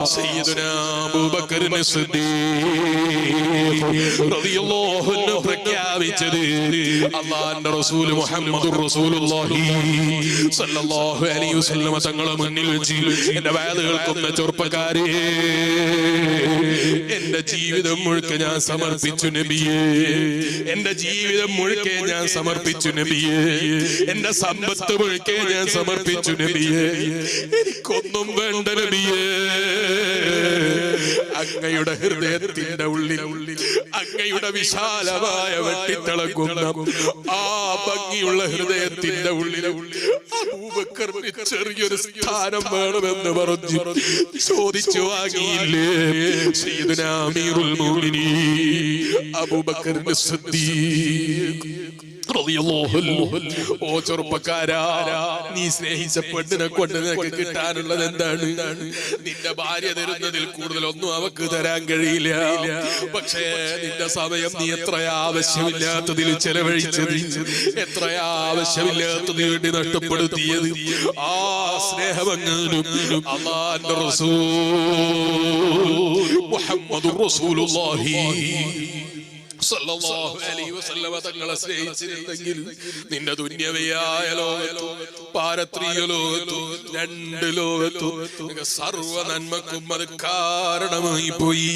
സയ്യിദുനാ അബൂബക്കർ സിദ്ദീഖ് റളിയല്ലാഹു അൻഹു പ്രഖ്യാപിച്ചത് അല്ലാഹുവിന്റെ റസൂൽ മുഹമ്മദുർ റസൂലുള്ളാഹി സ്വല്ലല്ലാഹു അലൈഹി വസല്ലം തങ്ങളെ മുന്നിൽ വെച്ച് എന്റെ വയല് കേൾക്കുന്ന ചെറുപ്പക്കാരെ, എന്റെ ജീവിതം മുഴുക്കെ ഞാൻ സമർപ്പിച്ചു നബിയേ, എന്റെ ജീവിതം മുഴുക്കെ ഞാൻ സമർപ്പിച്ചു നബിയേ, എന്റെ സമ്പത്ത് മുഴുക്കെ ഞാൻ സമർപ്പിച്ചു നബിയേ, എനിക്കൊന്നും വേണ്ട നബിയേ. അങ്ങയുടെ ഹൃദയത്തിന്റെ ഉള്ളിൽ അങ്ങയുടെ വിശാലമായ വെട്ടിത്തിളങ്ങുന്ന ആ ഭംഗിയുള്ള ഹൃദയത്തിന്റെ ഉള്ളിൽ അബൂബക്കറിന് ചെറിയൊരു സ്ഥാനം വേണമെന്ന് പറഞ്ഞു ചോദിച്ചു വാങ്ങിയില്ലേ സയ്യിദുനാ അമീറുൽ മുഅ്മിനീൻ അബൂബക്കർ സിദ്ദീഖ്. ഓ ചെറുപ്പക്കാരാ, നീ സ്നേഹിച്ച പെണ്ണിനെ കൊണ്ട് നിനക്ക് കിട്ടാനുള്ളത് എന്താണ്? നിന്റെ ഭാര്യ തരുന്നതിൽ കൂടുതലൊന്നും അവക്ക് തരാൻ കഴിയില്ല. പക്ഷേ നിന്റെ സമയം നീ എത്ര ആവശ്യമില്ലാത്തതിൽ ചെലവഴിച്ചത്, എത്ര ആവശ്യമില്ലാത്തതിന് വേണ്ടി നഷ്ടപ്പെടുത്തിയത്, ആ സ്നേഹമെങ്ങാനും അല്ലാഹുവിന്റെ റസൂൽ മുഹമ്മദുർ റസൂലുള്ളാഹി സല്ലല്ലാഹു അലൈഹി വസല്ലം തങ്ങളെ സ്നേഹിച്ചിരുന്നെങ്കിൽ നിന്റെ ദുന്യവിയായ ലോകത്തോ പാരത്രിക ലോകത്തോ രണ്ട് ലോകത്തോ സർവ്വ നന്മക്കും അത് കാരണമായി പോയി.